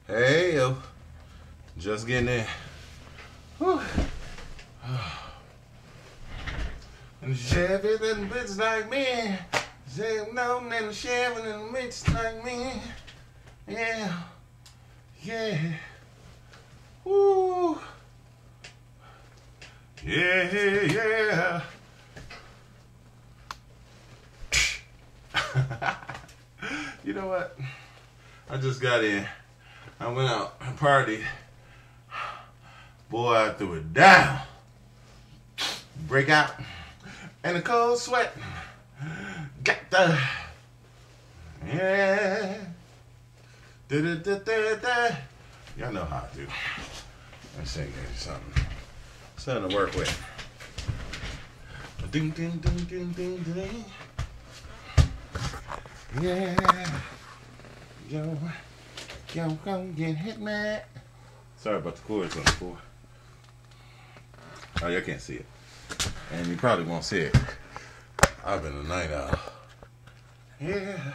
Hey, yo. Just getting in. Whew. And Chevy and bitch like me. Say no, and Chevy and bitch like me. Yeah. Yeah. Woo. Yeah, yeah. You know what? I just got in. I went out and partied. Boy, I threw it down. Break out. And a cold sweat. Got the. Yeah. Da-da-da-da-da. Y'all know how I do. Let's say something. Something to work with. Ding, ding, ding, ding, ding, ding. Yeah. Yo, go get hit, man. Sorry about the chords on the floor. Oh, y'all can't see it. And you probably won't see it. I've been a night owl. Yeah.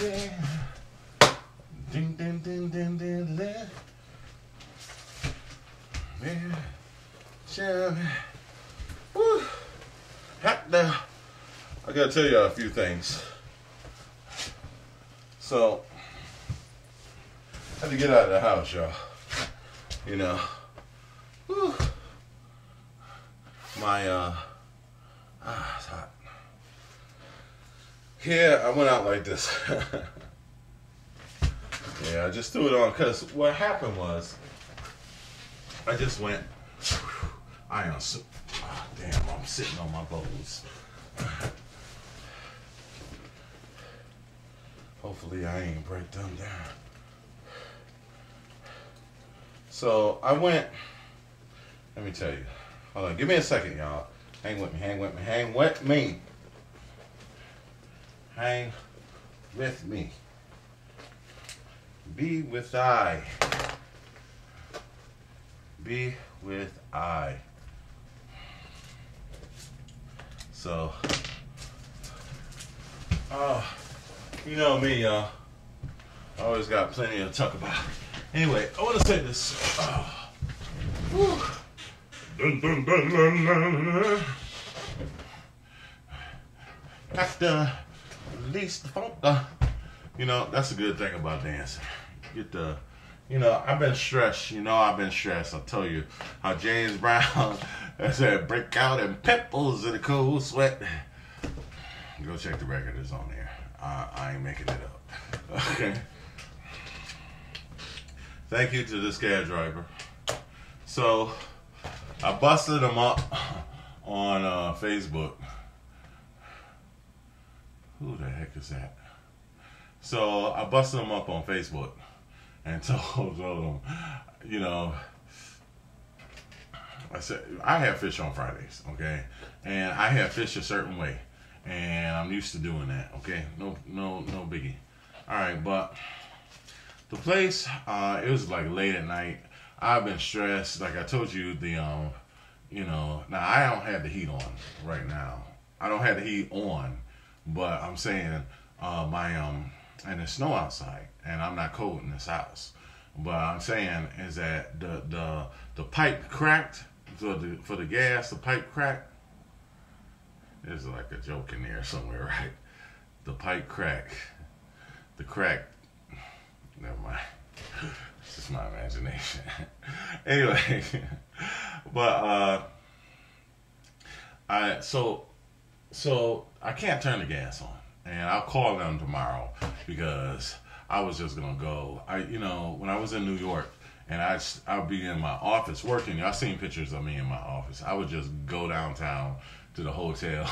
Yeah. Ding, ding, ding, ding, ding, ding. Yeah. Shall we? Woo. Hot now. I gotta tell y'all a few things. So, I had to get out of the house, y'all. You know. Whew. My, it's hot. Yeah, I went out like this. Yeah, I just threw it on because what happened was, I just went, I am so, oh, damn, I'm sitting on my bones. Hopefully I ain't break them down. So I went, let me tell you. Hold on, give me a second, y'all. Hang with me, hang with me, hang with me. Hang with me. Be with I. Be with I. So, you know me, y'all. I always got plenty to talk about. Anyway, I want to say this. Dun, dun, dun, dun, dun, dun. Got to release the funk. You know, that's a good thing about dancing. Get the, you know, I've been stressed. You know, I've been stressed. I tell you how James Brown said, break out in pimples in a cold sweat. Go check the record. It's on there. I ain't making it up. Okay. Thank you to this cab driver. So, I busted him up on Facebook. Who the heck is that? So, I busted him up on Facebook and told him, you know, I said, I have fish on Fridays, okay? And I have fish a certain way. And I'm used to doing that, okay? No biggie. All right, but the place, it was like late at night. I've been stressed. Like I told you, you know, now I don't have the heat on right now. I don't have the heat on, but I'm saying, and it's snow outside, and I'm not cold in this house. But I'm saying is that the pipe cracked for the gas. The pipe cracked. There's like a joke in there somewhere, right? The pipe crack. The crack. Never mind. It's just my imagination. Anyway, but so I can't turn the gas on, and I'll call them tomorrow because I was just gonna go. You know, when I was in New York, and I'll be in my office working. Y'all seen pictures of me in my office. I would just go downtown to the hotel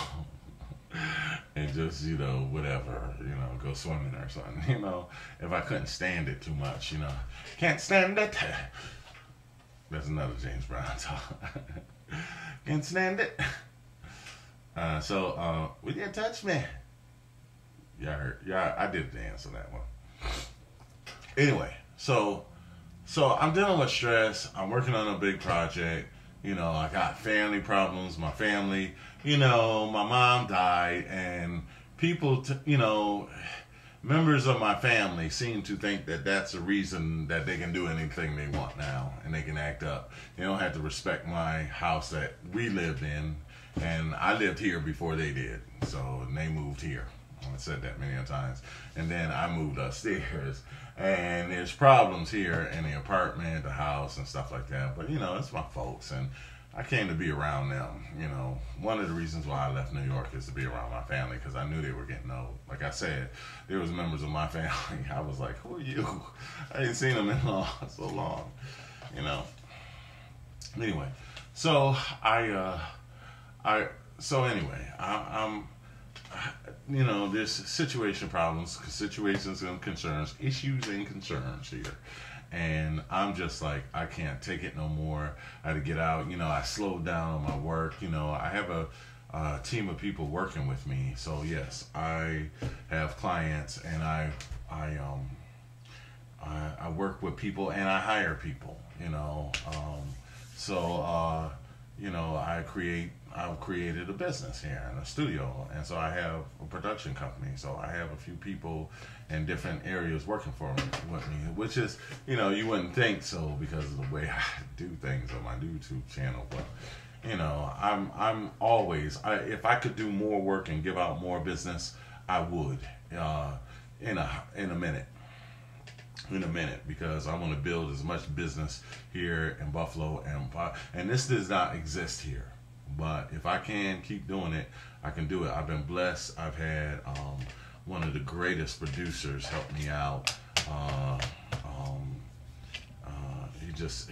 and just, you know, whatever, you know, go swimming or something, you know, if I couldn't stand it too much, you know. Can't stand it. That's another James Brown talk. Can't stand it. So, we didn't touch me. Y'all heard, I did dance on that one. Anyway, so I'm dealing with stress. I'm working on a big project. You know, I got family problems. My family, you know, my mom died, and people, members of my family seem to think that that's a reason that they can do anything they want now and they can act up. They don't have to respect my house that we lived in, and I lived here before they did. So they moved here. I've said that many times. And then I moved upstairs, and there's problems here in the apartment, the house, and stuff like that. But it's my folks, and I came to be around them. One of the reasons why I left New York is to be around my family, because I knew they were getting old. Like I said, there was members of my family. I was like, "Who are you?" I ain't seen them in so long. Anyway, so there's situation problems, situations and concerns, issues and concerns here. And I'm just like, I can't take it no more. I had to get out. I slowed down on my work. I have a team of people working with me. So yes, I have clients, and I work with people, and I hire people. I've created a business here in a studio, and so I have a production company. So I have a few people in different areas working with me, which is, you wouldn't think so because of the way I do things on my YouTube channel. But I'm always, if I could do more work and give out more business, I would in a minute. Because I want to build as much business here in Buffalo, and this does not exist here. But if I can keep doing it, I can do it. I've been blessed. I've had one of the greatest producers help me out.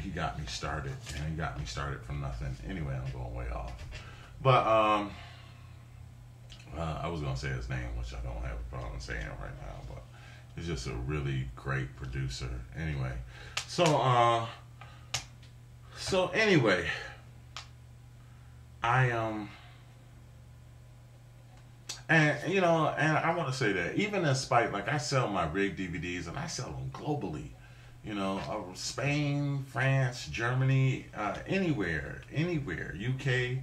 He got me started, and he got me started from nothing. Anyway, I'm going way off. But I was gonna say his name, which I don't have a problem saying right now. But he's just a really great producer. Anyway, so anyway. And I want to say that even in spite, like, I sell my rig DVDs, and I sell them globally, Spain, France, Germany, anywhere, UK,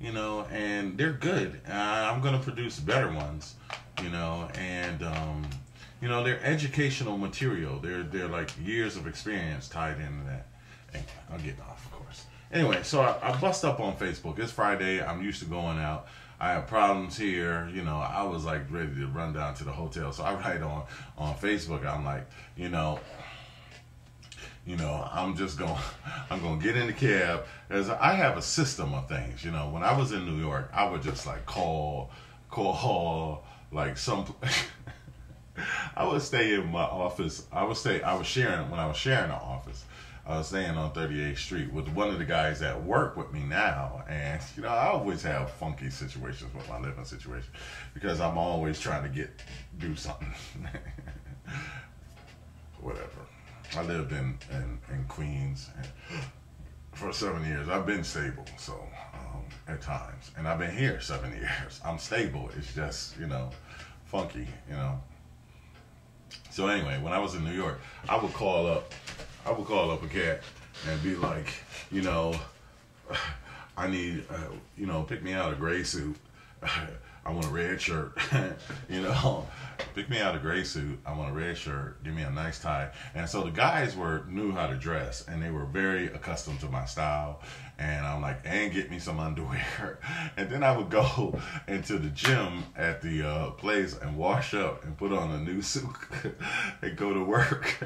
and they're good. I'm going to produce better ones, and they're educational material. They're like years of experience tied into that. And I'll get off, of course. Anyway, so I bust up on Facebook. It's Friday. I'm used to going out. I have problems here. I was like ready to run down to the hotel. So I write on Facebook. I'm like, I'm going to get in the cab. I have a system of things. When I was in New York, I would just like call like some. I would stay in my office. When I was sharing an office. I was staying on 38th Street with one of the guys that work with me now. And, I always have funky situations with my living situation because I'm always trying to do something. Whatever. I lived in Queens for 7 years. I've been stable, so at times. And I've been here 7 years. I'm stable. It's just, funky, So anyway, when I was in New York, I would call up a cat and be like, I need, pick me out a gray suit. I want a red shirt. Pick me out a gray suit. I want a red shirt. Give me a nice tie. And so the guys knew how to dress, and they were very accustomed to my style. And I'm like, and get me some underwear. And then I would go into the gym at the place and wash up and put on a new suit and go to work.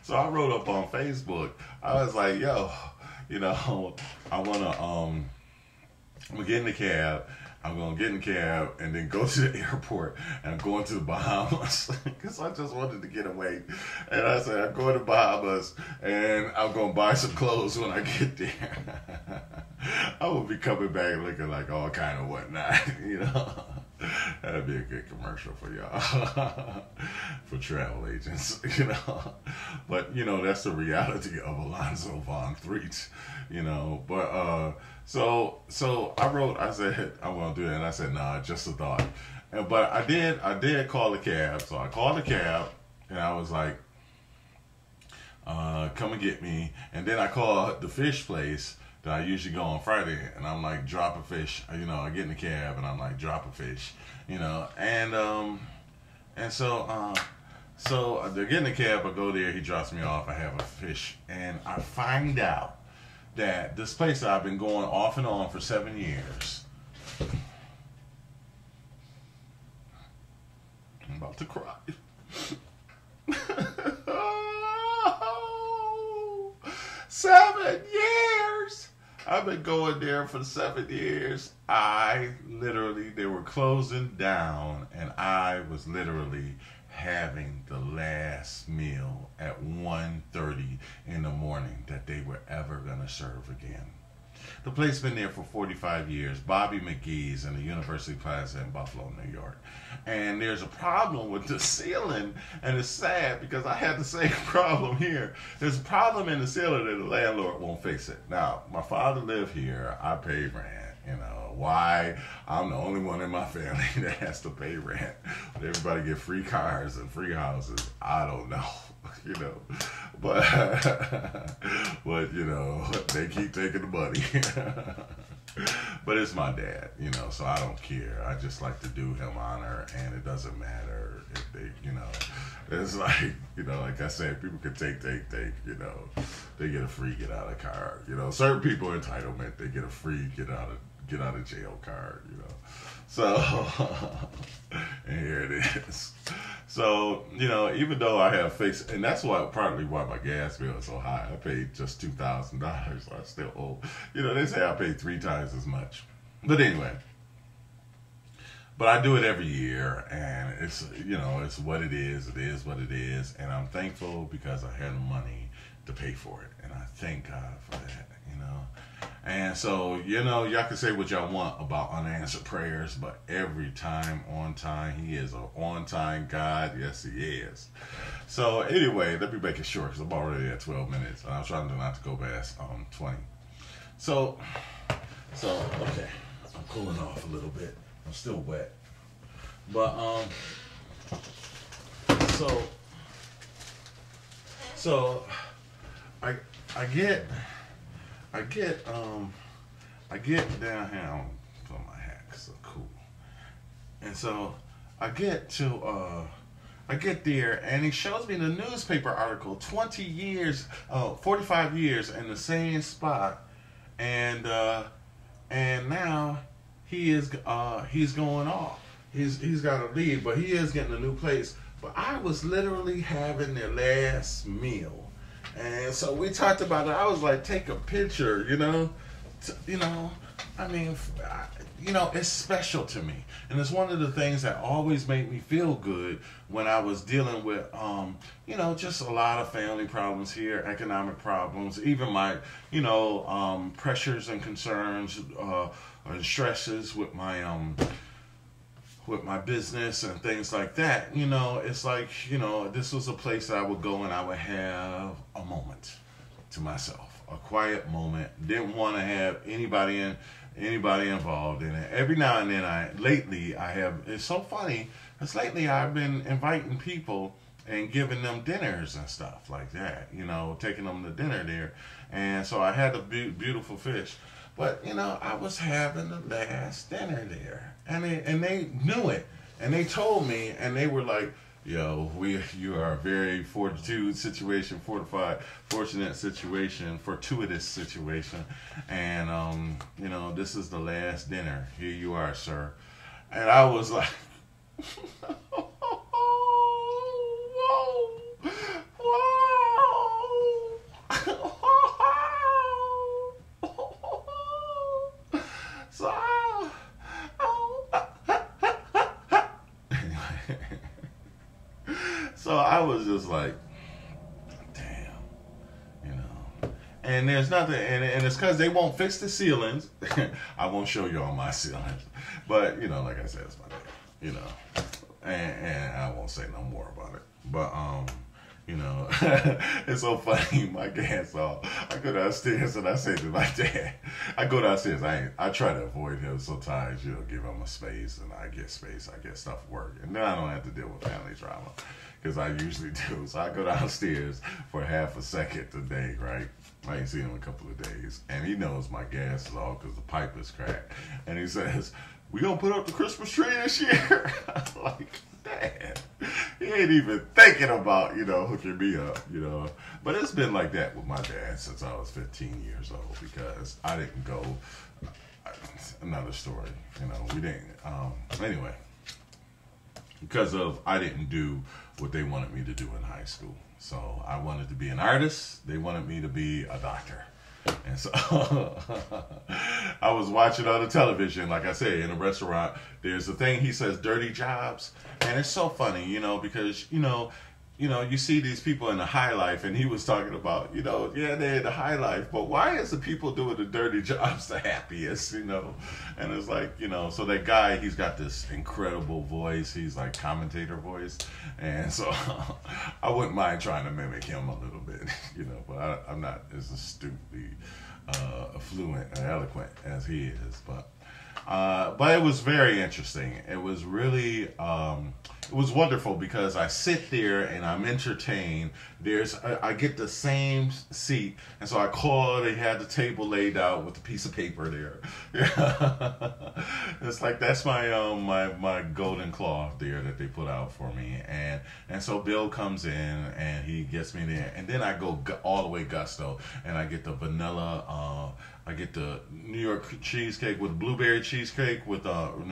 So I wrote up on Facebook. I was like, yo, I want to, I'm going to get in the cab. I'm going to get in the cab and then go to the airport, and I'm going to the Bahamas because I just wanted to get away. And I said, I'm going to Bahamas and I'm going to buy some clothes when I get there. I will be coming back looking like all kind of whatnot, That'd be a good commercial for y'all, for travel agents, But, that's the reality of Alonzo Von Threet, But, so I said, I want to do that. And I said, nah, just a thought. But I did call a cab. So I called a cab, and I was like, come and get me. And then I called the fish place, that I usually go on Friday, and I'm like, drop a fish. You know, I get in the cab, and I'm like, drop a fish. You know, and so they get in the cab, I go there, he drops me off, I have a fish, and I find out that this place that I've been going off and on for 7 years, I'm about to cry. 7 years! I've been going there for 7 years. They were closing down, and I was literally having the last meal at 1:30 in the morning that they were ever going to serve again. The place been there for 45 years, Bobby McGee's in the University Plaza in Buffalo, New York. And there's a problem with the ceiling, and it's sad because I had the same problem here. There's a problem in the ceiling and the landlord won't fix it. Now, my father lived here, I pay rent. You know, why I'm the only one in my family that has to pay rent. But everybody get free cars and free houses. I don't know, you know. But you know, they keep taking the money. But it's my dad, you know, so I don't care. I just like to do him honor, and it doesn't matter if they, you know. It's like, you know, like I said, people can take, you know. They get a free get out of car. You know, certain people entitlement, they get a free get out of jail card, you know. So, and here it is. So, you know, even though I have fixed, and that's partly why my gas bill is so high. I paid just $2,000. I still owe, you know, they say I paid 3 times as much. But anyway, but I do it every year, and it's, you know, it's what it is. It is what it is, and I'm thankful because I had the money to pay for it, and I thank God for that, you know. And so, you know, y'all can say what y'all want about unanswered prayers, but every time, on time, he is an on-time God. Yes, he is. So, anyway, let me make it short because I'm already at 12 minutes. And I'm trying not to go past 20. So, okay. I'm cooling off a little bit. I'm still wet. But, I get down here. I'm put my hat so cool. And so I get there, and he shows me the newspaper article, 20 years, 45 years in the same spot, and now he's going off. He's got to leave, but he is getting a new place. But I was literally having their last meal. And so we talked about it. I was like, take a picture, you know. I mean, you know, it's special to me. And it's one of the things that always made me feel good when I was dealing with, you know, just a lot of family problems here, economic problems, even my, you know, pressures and concerns and stresses with my business and things like that. You know, it's like, you know, this was a place that I would go and I would have a moment to myself, a quiet moment. Didn't want to have anybody involved in it. Every now and then it's so funny, because lately I've been inviting people and giving them dinners and stuff like that, you know, taking them to dinner there. And so I had a beautiful fish. But, you know, I was having the last dinner there. And they knew it. And they told me, and they were like, yo, you are a very fortuitous situation, fortuitous situation. And, you know, this is the last dinner. Here you are, sir. And I was like, whoa. So I was just like, damn, you know. And there's nothing, and it's because they won't fix the ceilings. I won't show you all my ceilings. But, you know, like I said, it's my dad, you know. And I won't say no more about it. But, You know, it's so funny. My gas off. I go downstairs and I say to my dad, I go downstairs. I try to avoid him sometimes. Give him a space, and I get space. I get stuff work, and then I don't have to deal with family drama because I usually do. So I go downstairs for half a second today, right? I ain't seen him in a couple of days, and he knows my gas is off because the pipe is cracked, and he says, "We gonna put up the Christmas tree this year?" I'm like, Dad, he ain't even thinking about, hooking me up, But it's been like that with my dad since I was 15 years old because I didn't go. Another story, we didn't. Anyway, because I didn't do what they wanted me to do in high school. So I wanted to be an artist. They wanted me to be a doctor. And so I was watching on the television, like I said, in a restaurant. There's a thing he says, dirty jobs. And it's so funny, because, you see these people in the high life, and he was talking about, yeah, they're in the high life, but why is the people doing the dirty jobs the happiest, And it's like, so that guy, he's got this incredible voice. He's like commentator voice. And so I wouldn't mind trying to mimic him a little bit, but I'm not as astutely fluent and eloquent as he is. But it was very interesting. It was really, it was wonderful because I sit there and I'm entertained. I get the same seat, and so I called. They had the table laid out with a piece of paper there. It's like that's my golden cloth there that they put out for me, and so Bill comes in and he gets me there, and then I go all the way gusto, and I get the vanilla. I get the New York cheesecake with blueberry cheesecake with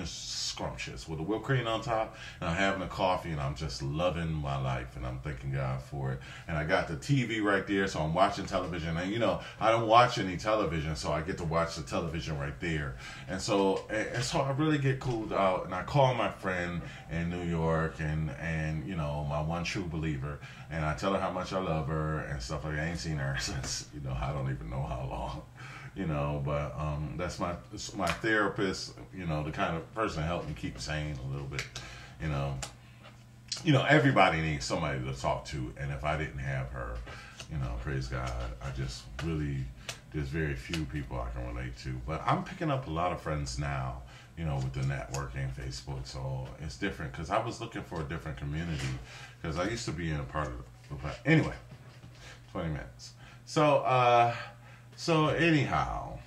scrumptious with the whipped cream on top, and I'm having a coffee, and I'm just loving my life, and I'm thanking God for it. And I got the TV right there, so I'm watching television, and I don't watch any television, so I get to watch the television right there. And so I really get cooled out, and I call my friend in New York, and my one true believer, and I tell her how much I love her and stuff like that. I ain't seen her since I don't even know how long. But that's my therapist, the kind of person that helped me keep sane a little bit, everybody needs somebody to talk to, and if I didn't have her, praise God, there's very few people I can relate to, but I'm picking up a lot of friends now, with the networking, Facebook, so it's different, because I was looking for a different community, because I used to be in a part of anyway, 20 minutes, So anyhow,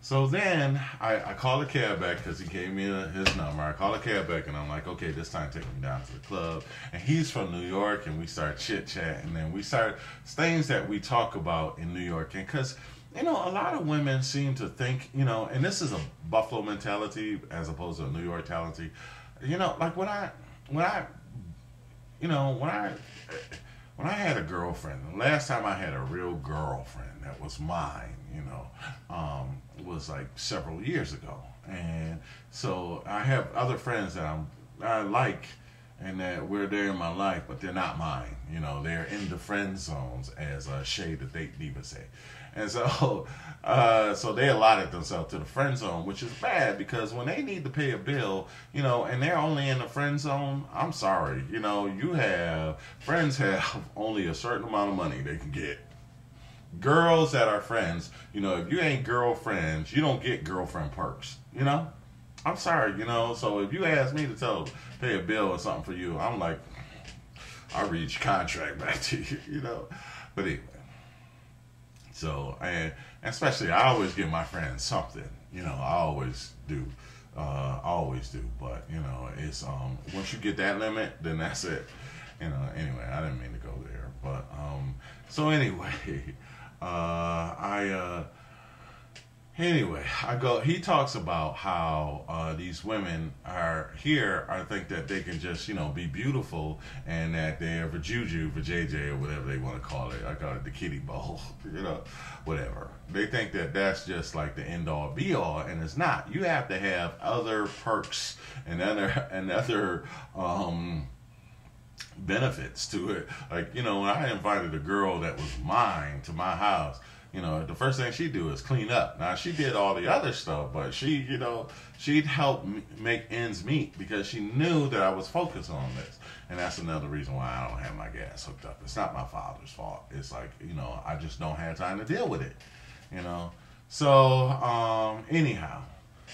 so then I call a cab back because he gave me his number. I call a cab back and I'm like, okay, this time take me down to the club. And he's from New York, and we start chit-chatting, and we start things that we talk about in New York. And because, a lot of women seem to think, and this is a Buffalo mentality as opposed to a New York mentality. Like when I had a girlfriend, the last time I had a real girlfriend that was mine, was like several years ago. And so I have other friends that I like, and that they're in my life, but they're not mine. They're in the friend zones, as Shay the Date Diva say. And so they allotted themselves to the friend zone, which is bad because when they need to pay a bill, and they're only in the friend zone, I'm sorry, friends have only a certain amount of money they can get. Girls that are friends, if you ain't girlfriends, you don't get girlfriend perks, I'm sorry, so if you ask me to pay a bill or something for you, I'm like, I'll read your contract back to you, But anyway. So, and especially, I always give my friends something, I always do, but, it's, once you get that limit, then that's it, anyway, I didn't mean to go there, but, so anyway, he talks about how these women think that they can just, be beautiful, and that they're vajayjay, or whatever they want to call it. I call it the kiddie bowl, whatever. They think that that's just like the end all be all, and it's not. You have to have other perks and other benefits to it. Like, when I invited a girl that was mine to my house, the first thing she'd do is clean up. Now, she did all the other stuff, but she'd help make ends meet because she knew that I was focused on this. And that's another reason why I don't have my gas hooked up. It's not my father's fault. It's like, I just don't have time to deal with it, So, anyhow,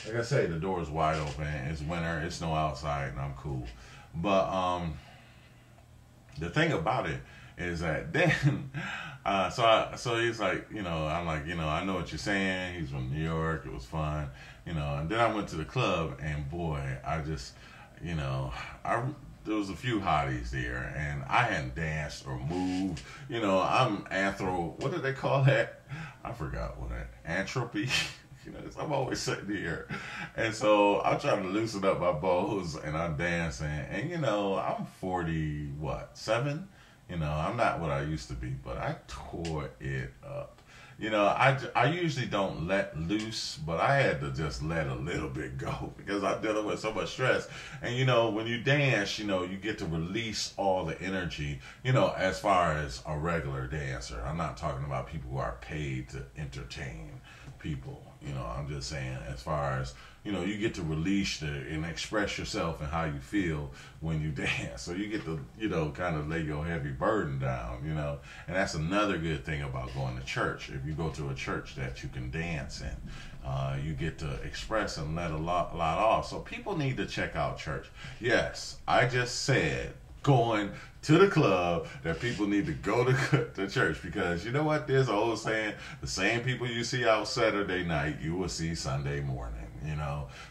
like I say, the door is wide open. It's winter. It's snow outside, and I'm cool. But the thing about it is that then, so he's like, I'm like, I know what you're saying. He's from New York. It was fun, And then I went to the club, and boy, I just, there was a few hotties there, and I hadn't danced or moved. I'm what did they call that? I forgot what that, entropy. I'm always sitting here. And so I'm trying to loosen up my bows, and I'm dancing. And, I'm 47. I'm not what I used to be, but I tore it up. I usually don't let loose, but I had to just let a little bit go because I'm dealing with so much stress. And, when you dance, you get to release all the energy, as far as a regular dancer. I'm not talking about people who are paid to entertain people. I'm just saying as far as, you get to release and express yourself and how you feel when you dance. So you get to, kind of lay your heavy burden down, And that's another good thing about going to church. If you go to a church that you can dance in, you get to express and let a lot off. So people need to check out church. Yes, I just said going to the club that people need to go to church because you know what? There's an old saying, the same people you see out Saturday night, you will see Sunday morning.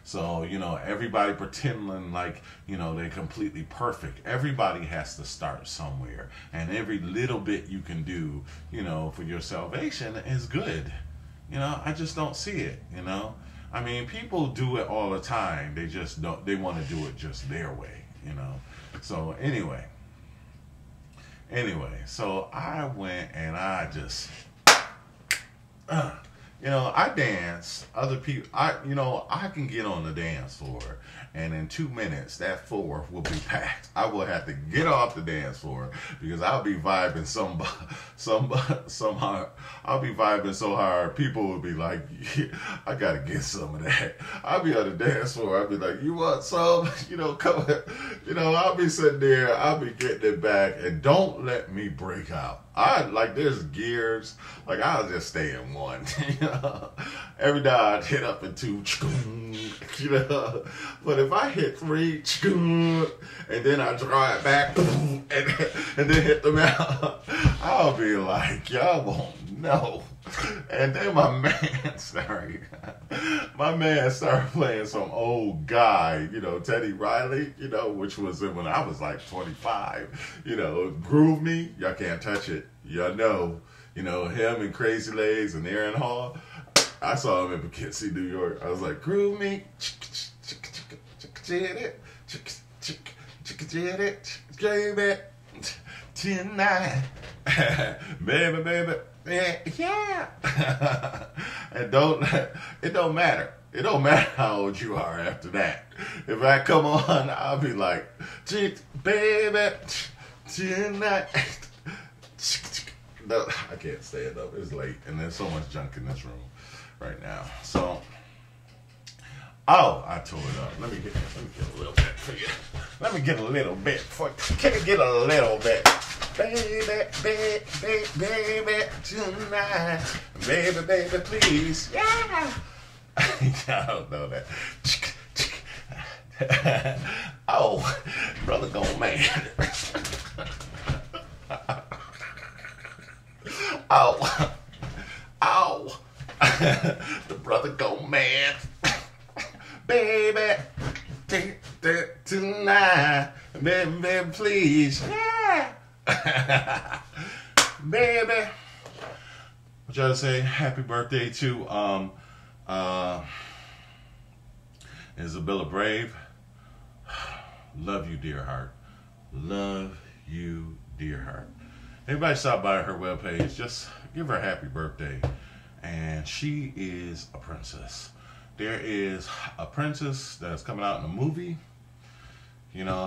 So, everybody pretending like, they're completely perfect. Everybody has to start somewhere. And every little bit you can do, for your salvation is good. I just don't see it, I mean, people do it all the time. They just don't, they want to do it just their way, So anyway, so I went and I just, I dance. Other people, I can get on the dance floor, and in 2 minutes, that floor will be packed. I will have to get off the dance floor because I'll be vibing somehow. I'll be vibing so hard, people will be like, yeah, I gotta get some of that. I'll be on the dance floor. I'll be like, you want some? Come. I'll be sitting there. I'll be getting it back, and don't let me break out. There's gears. I'll just stay in one. Every time I'd hit up in 2, But if I hit 3, and then I drive back, and then hit them out, I'll be like, y'all won't know. And then my man started playing some old guy, Teddy Riley, which was when I was like 25, Groove Me, y'all can't touch it, him and Crazy Legs and Aaron Hall. I saw him in Poughkeepsie, New York. I was like, Groove Me, tonight, baby. Yeah. And it don't matter. It don't matter how old you are after that. If I come on, I'll be like, baby, tonight. No, I can't stand up. It's late, and there's so much junk in this room right now. So, I tore it up. Let me get a little bit for you. Let me get a little bit for you. Can I get a little bit? Baby, tonight. Baby, please. Yeah. I don't know that. Oh, brother gone mad. Ow. The brother gone mad. Baby, tonight. Baby, please. Yeah. Baby. What y'all say? Happy birthday to Isabella Brave. Love you, dear heart. Love you, dear heart. Everybody stop by her webpage. Just give her a happy birthday. And she is a princess. There is a princess that's coming out in a movie.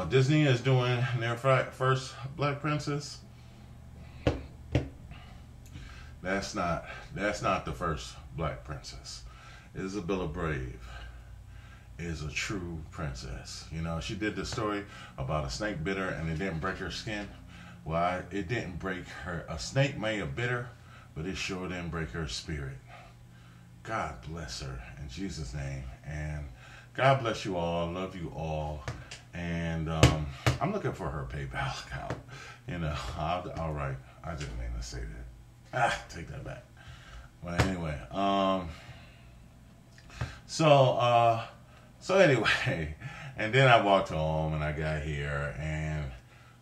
Disney is doing their first black princess. That's not the first black princess. Isabella Brave is a true princess. You know, she did this story about a snake bit her and it didn't break her skin. Well, it didn't break her. A snake may have bit her, but it sure didn't break her spirit. God bless her in Jesus' name. And God bless you all. Love you all. And I'm looking for her PayPal account. You know, all right. I didn't mean to say that. Take that back. But anyway, so anyway, and then I walked home and I got here and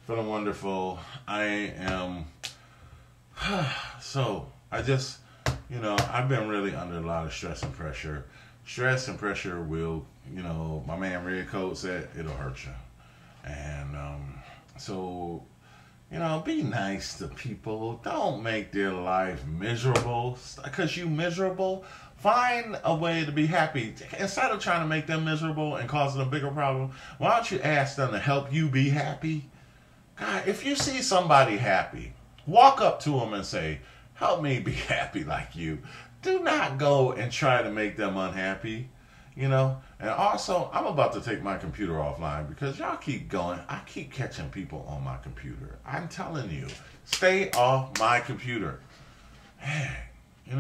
feeling wonderful. I am, so I just, you know, I've been really under a lot of stress and pressure. Stress and pressure will, you know, my man Red Coat said, it'll hurt you. And so, you know, be nice to people. Don't make their life miserable. Because you miserable, find a way to be happy. Instead of trying to make them miserable and causing a bigger problem, why don't you ask them to help you be happy? God, if you see somebody happy, walk up to them and say, help me be happy like you. Do not go and try to make them unhappy, you know. And also, I'm about to take my computer offline because y'all keep going. I keep catching people on my computer. I'm telling you, stay off my computer. Man, you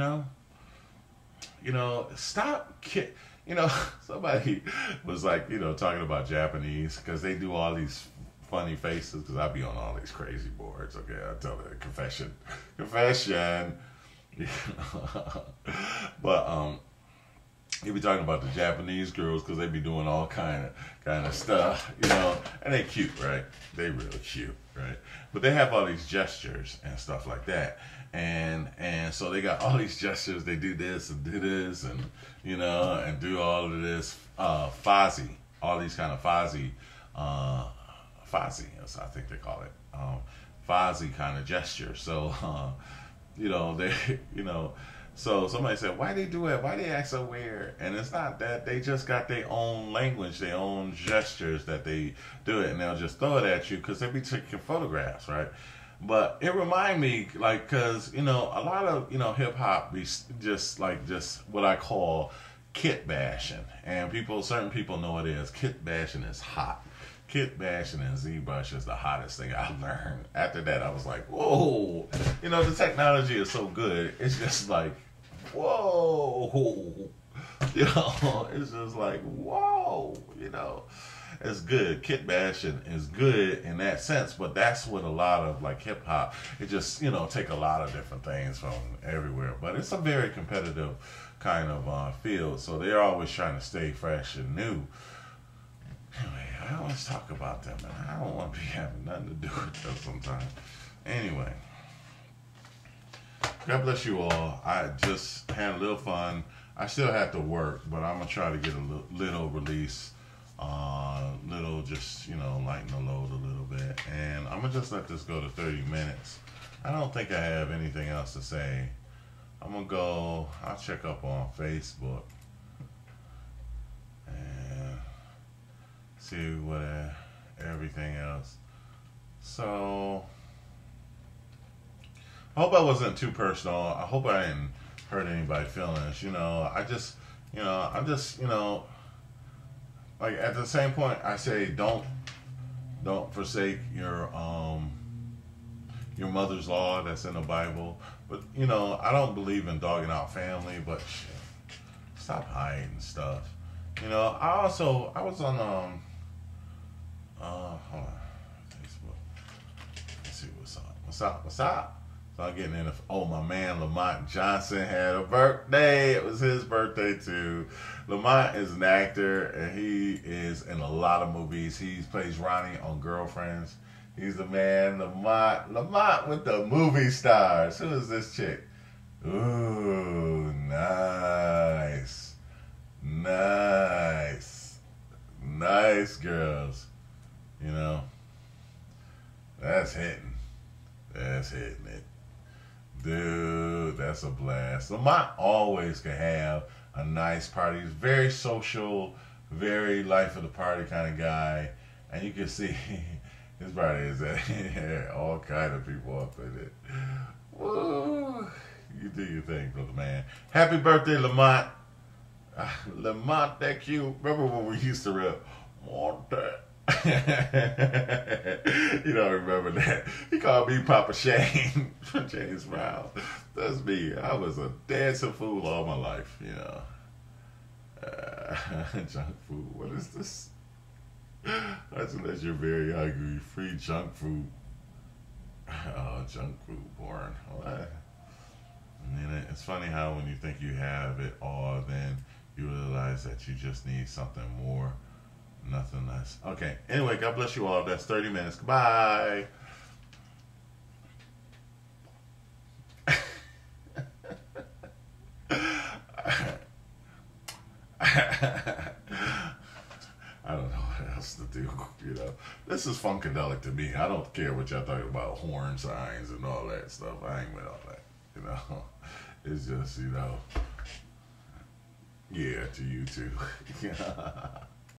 know, stop. You know, somebody was like, you know, talking about Japanese because they do all these funny faces because I be on all these crazy boards. Okay, I tell the confession. But he be talking about the Japanese girls because they be doing all kind of stuff, you know, and they cute, right? They really cute, right? But they have all these gestures and stuff like that, and so they got all these gestures. They do this and do this, and you know, and do all of this Fozzie, all these kind of Fozzie, I think they call it, Fozzie kind of gestures. So, you know, they, you know. So somebody said, why they do it? Why they act so weird? And it's not that. They just got their own language, their own gestures that they do it. And they'll just throw it at you because they be taking photographs, right? But it remind me, like, because, you know, a lot of, you know, hip-hop be just what I call kit bashing. And certain people know it is. Kit bashing is hot. Kit bashing and ZBrush is the hottest thing I've learned. After that, I was like, whoa. You know, the technology is so good. It's just like, whoa. You know, it's just like, whoa. You know, it's good. Kit bashing is good in that sense, but that's what a lot of, like, hip-hop, it just, you know, take a lot of different things from everywhere. But it's a very competitive kind of field, so they're always trying to stay fresh and new. Anyway, I always talk about them, and I don't want to be having nothing to do with them sometimes. Anyway, God bless you all. I just had a little fun. I still have to work, but I'm going to try to get a little release, just, you know, lighten the load a little bit. And I'm going to just let this go to 30 minutes. I don't think I have anything else to say. I'm going to go, I'll check up on Facebook. See what everything else. So I hope I wasn't too personal. I hope I didn't hurt anybody's feelings. You know, I'm just, you know, like at the same point, I say don't forsake your mother's law that's in the Bible. But you know, I don't believe in dogging out family. But shit, stop hiding stuff. You know, I was on hold on, Facebook. Let's see what's up. So I'm getting in. My man Lamont Johnson had a birthday. It was his birthday too. Lamont is an actor and he is in a lot of movies. He plays Ronnie on Girlfriends. He's the man, Lamont with the movie stars. Who is this chick? Ooh, nice girls. You know, that's hitting it. Dude, that's a blast. Lamont always can have a nice party. He's very social, very life of the party kind of guy. And you can see his party is all kind of people up in it. Woo! You do your thing, brother man. Happy birthday, Lamont. Lamont, that cute. Remember when we used to rap? Want that? You don't remember that. He called me Papa Shane from James Brown. That's me. I was a dancing fool all my life, you know. Junk food. What is this? That's unless you're very hungry. Free junk food. Oh, junk food, boring. What? I mean, it's funny how when you think you have it all, then you realize that you just need something more, nothing less. Okay. Anyway, God bless you all. That's 30 minutes. Goodbye. I don't know what else to do, you know. This is funkadelic to me. I don't care what y'all talking about, horn signs and all that stuff. I ain't with all that, you know. It's just, you know, yeah, to you too.